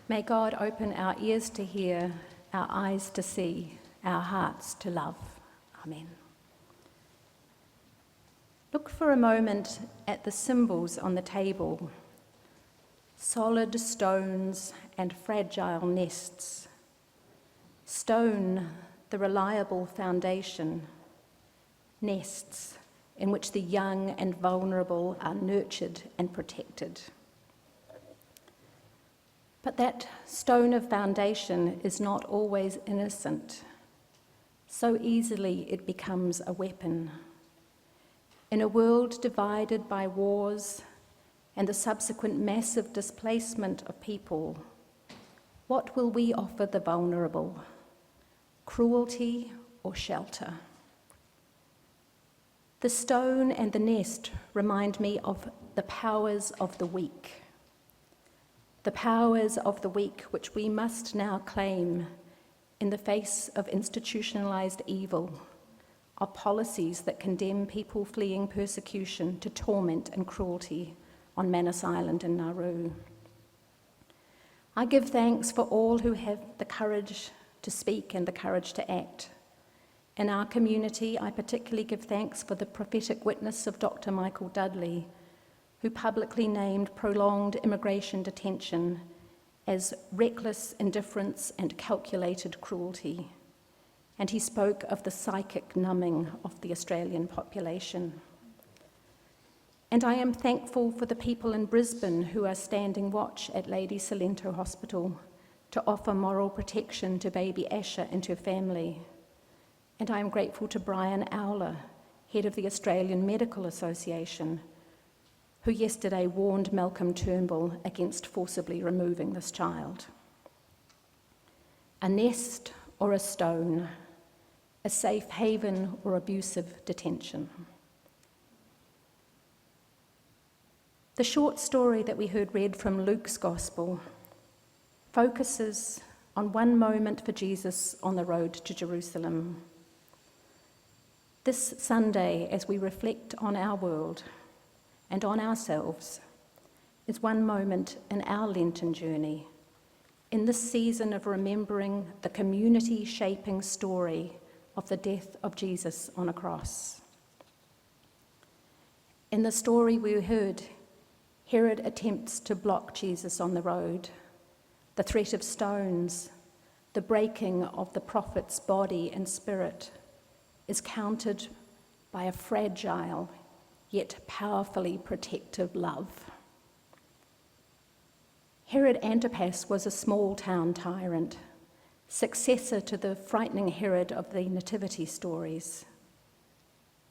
May God open our ears to hear, our eyes to see, our hearts to love. Amen. Look for a moment at the symbols on the table. Solid stones and fragile nests. Stone, the reliable foundation. Nests in which the young and vulnerable are nurtured and protected. But that stone of foundation is not always innocent. So easily it becomes a weapon. In a world divided by wars and the subsequent massive displacement of people, what will we offer the vulnerable? Cruelty or shelter? The stone and the nest remind me of the powers of the weak. The powers of the weak which we must now claim in the face of institutionalized evil, of policies that condemn people fleeing persecution to torment and cruelty on Manus Island in Nauru. I give thanks for all who have the courage to speak and the courage to act. In our community, I particularly give thanks for the prophetic witness of Dr. Michael Dudley, who publicly named prolonged immigration detention as reckless indifference and calculated cruelty. And he spoke of the psychic numbing of the Australian population. And I am thankful for the people in Brisbane who are standing watch at Lady Salento Hospital to offer moral protection to baby Asher and her family. And I am grateful to Brian Owler, head of the Australian Medical Association, who yesterday warned Malcolm Turnbull against forcibly removing this child. A nest or a stone, a safe haven or abusive detention. The short story that we heard read from Luke's Gospel focuses on one moment for Jesus on the road to Jerusalem. This Sunday, as we reflect on our world and on ourselves, is one moment in our Lenten journey, in this season of remembering the community-shaping story of the death of Jesus on a cross. In the story we heard, Herod attempts to block Jesus on the road. The threat of stones, the breaking of the prophet's body and spirit, is countered by a fragile yet powerfully protective love. Herod Antipas was a small-town tyrant, successor to the frightening Herod of the nativity stories.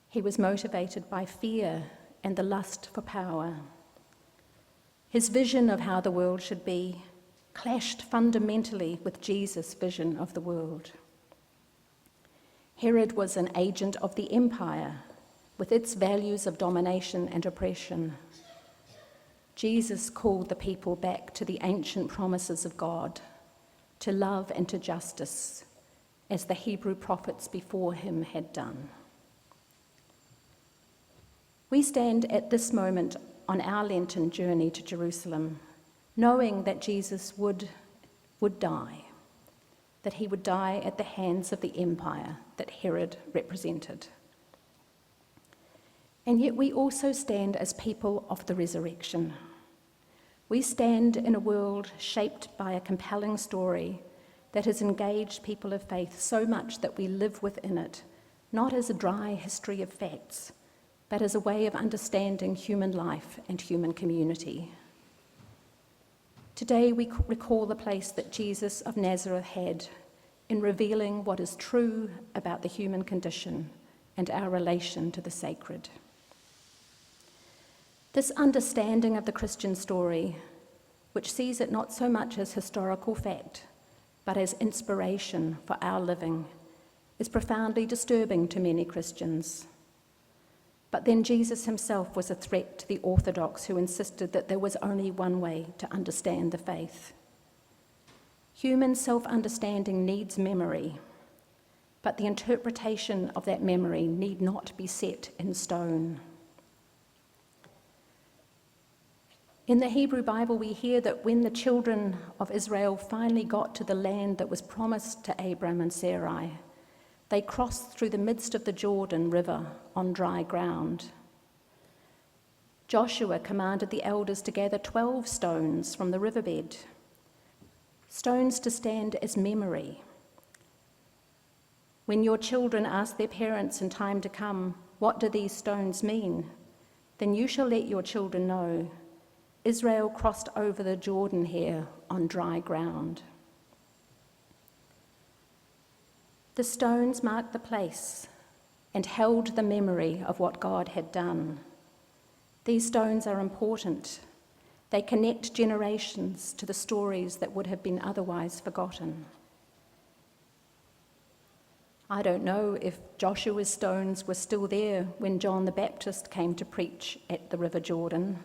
He was motivated by fear and the lust for power. His vision of how the world should be clashed fundamentally with Jesus' vision of the world. Herod was an agent of the empire, with its values of domination and oppression. Jesus called the people back to the ancient promises of God, to love and to justice, as the Hebrew prophets before him had done. We stand at this moment on our Lenten journey to Jerusalem, knowing that Jesus would die, that he would die at the hands of the empire that Herod represented. And yet we also stand as people of the resurrection. We stand in a world shaped by a compelling story that has engaged people of faith so much that we live within it, not as a dry history of facts, but as a way of understanding human life and human community. Today we recall the place that Jesus of Nazareth had in revealing what is true about the human condition and our relation to the sacred. This understanding of the Christian story, which sees it not so much as historical fact, but as inspiration for our living, is profoundly disturbing to many Christians. But then Jesus himself was a threat to the orthodox who insisted that there was only one way to understand the faith. Human self-understanding needs memory, but the interpretation of that memory need not be set in stone. In the Hebrew Bible, we hear that when the children of Israel finally got to the land that was promised to Abram and Sarai, they crossed through the midst of the Jordan River on dry ground. Joshua commanded the elders to gather 12 stones from the riverbed, stones to stand as memory. When your children ask their parents in time to come, "What do these stones mean?" then you shall let your children know, Israel crossed over the Jordan here on dry ground. The stones marked the place and held the memory of what God had done. These stones are important. They connect generations to the stories that would have been otherwise forgotten. I don't know if Joshua's stones were still there when John the Baptist came to preach at the River Jordan,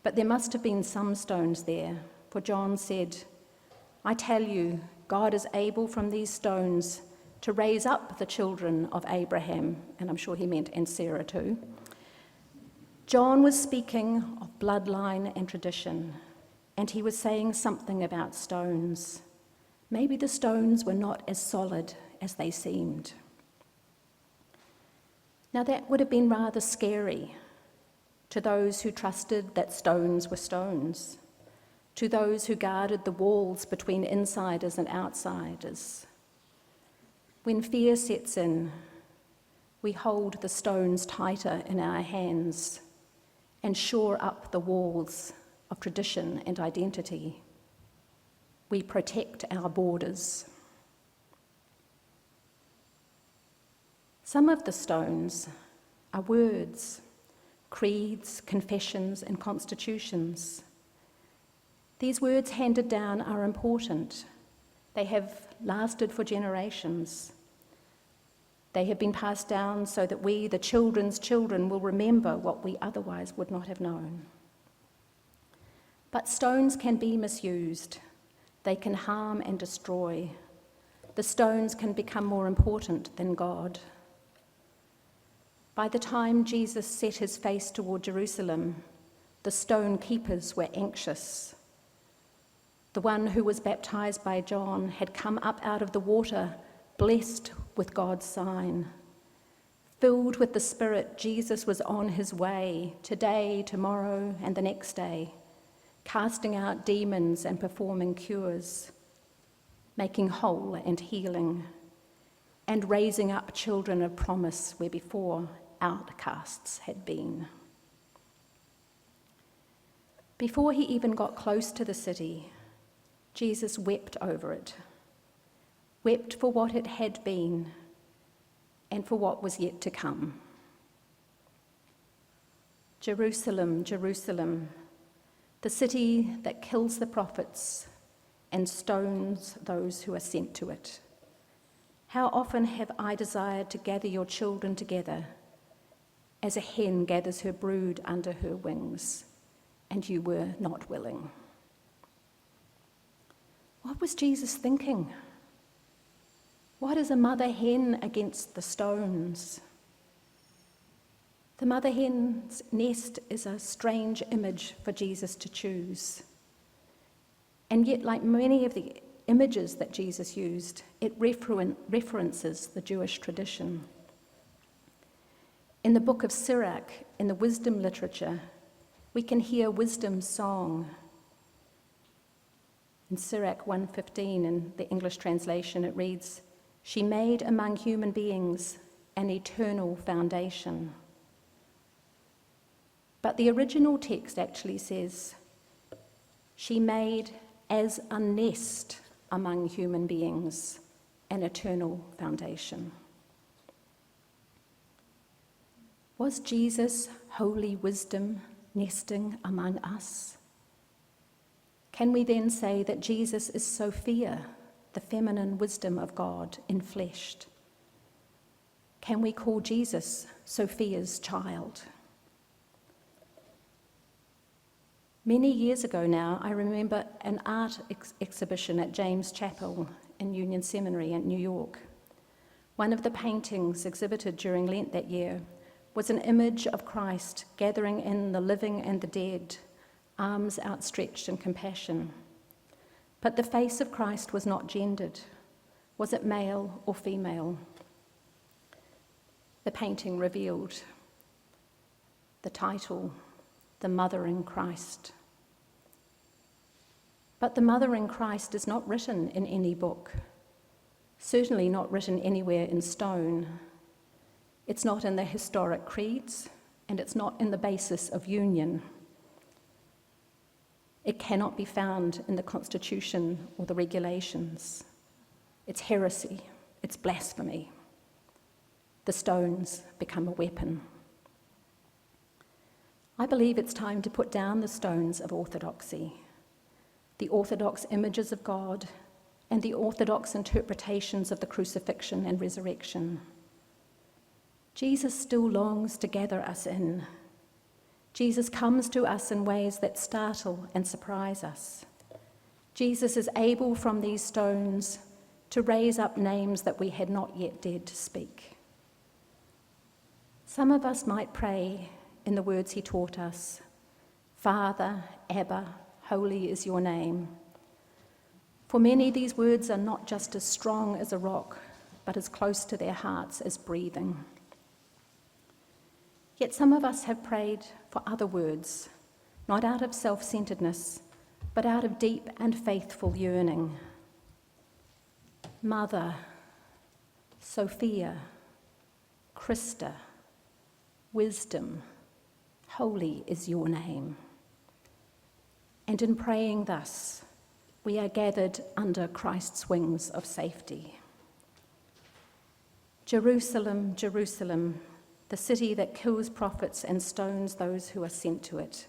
but there must have been some stones there, for John said, "I tell you, God is able from these stones to raise up the children of Abraham," and I'm sure he meant and Sarah too. John was speaking of bloodline and tradition, and he was saying something about stones. Maybe the stones were not as solid as they seemed. Now that would have been rather scary to those who trusted that stones were stones, to those who guarded the walls between insiders and outsiders. When fear sets in, we hold the stones tighter in our hands and shore up the walls of tradition and identity. We protect our borders. Some of the stones are words, creeds, confessions, and constitutions. These words handed down are important. They have lasted for generations. They have been passed down so that we, the children's children, will remember what we otherwise would not have known. But stones can be misused. They can harm and destroy. The stones can become more important than God. By the time Jesus set his face toward Jerusalem, the stone keepers were anxious. The one who was baptized by John had come up out of the water, blessed with God's sign. Filled with the Spirit, Jesus was on his way today, tomorrow, and the next day, casting out demons and performing cures, making whole and healing, and raising up children of promise where before outcasts had been. Before he even got close to the city, Jesus wept over it, wept for what it had been and for what was yet to come. Jerusalem, Jerusalem, the city that kills the prophets and stones those who are sent to it. How often have I desired to gather your children together as a hen gathers her brood under her wings, and you were not willing. What was Jesus thinking? What is a mother hen against the stones? The mother hen's nest is a strange image for Jesus to choose. And yet, like many of the images that Jesus used, it references the Jewish tradition. In the book of Sirach, in the wisdom literature, we can hear wisdom's song. In Sirach 1:15, in the English translation, it reads, "She made among human beings an eternal foundation." But the original text actually says, "She made as a nest among human beings an eternal foundation." Was Jesus' holy wisdom nesting among us? Can we then say that Jesus is Sophia, the feminine wisdom of God enfleshed? Can we call Jesus Sophia's child? Many years ago now, I remember an art exhibition at James Chapel in Union Seminary in New York. One of the paintings exhibited during Lent that year was an image of Christ gathering in the living and the dead arms outstretched in compassion. But the face of Christ was not gendered. Was it male or female? The painting revealed the title, The Mother in Christ. But the Mother in Christ is not written in any book, certainly not written anywhere in stone. It's not in the historic creeds, and it's not in the basis of union. It cannot be found in the Constitution or the regulations. It's heresy, it's blasphemy. The stones become a weapon. I believe it's time to put down the stones of orthodoxy, the orthodox images of God, and the orthodox interpretations of the crucifixion and resurrection. Jesus still longs to gather us in. Jesus comes to us in ways that startle and surprise us. Jesus is able from these stones to raise up names that we had not yet dared to speak. Some of us might pray in the words he taught us, Father, Abba, holy is your name. For many, these words are not just as strong as a rock, but as close to their hearts as breathing. Yet some of us have prayed for other words, not out of self-centeredness, but out of deep and faithful yearning. Mother, Sophia, Christa, wisdom, holy is your name. And in praying thus, we are gathered under Christ's wings of safety. Jerusalem, Jerusalem, the city that kills prophets and stones those who are sent to it.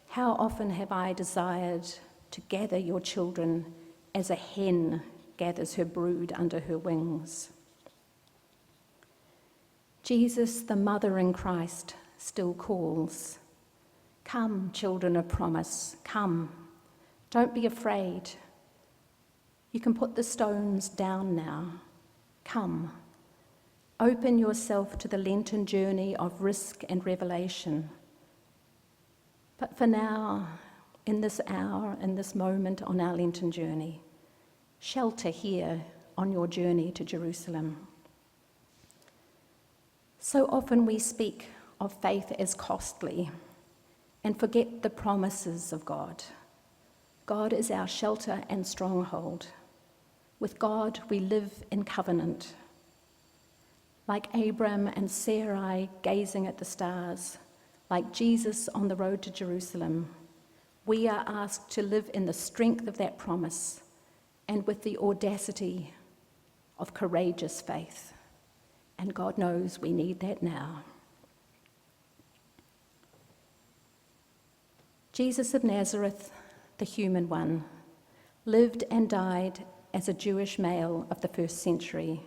How often have I desired to gather your children as a hen gathers her brood under her wings. Jesus, the Mother in Christ, still calls. Come, children of promise, come. Don't be afraid. You can put the stones down now. Come. Open yourself to the Lenten journey of risk and revelation. But for now, in this hour, in this moment on our Lenten journey, shelter here on your journey to Jerusalem. So often we speak of faith as costly and forget the promises of God. God is our shelter and stronghold. With God, we live in covenant. Like Abram and Sarai gazing at the stars, like Jesus on the road to Jerusalem, we are asked to live in the strength of that promise and with the audacity of courageous faith. And God knows we need that now. Jesus of Nazareth, the human one, lived and died as a Jewish male of the first century.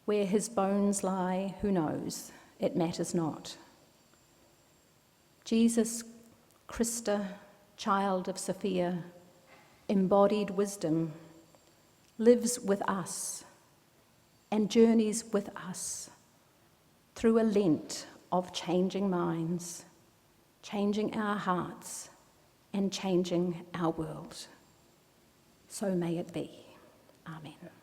Where his bones lie, who knows? It matters not. Jesus, Christa, child of Sophia, embodied wisdom, lives with us and journeys with us through a Lent of changing minds, changing our hearts, and changing our world. So may it be. Amen.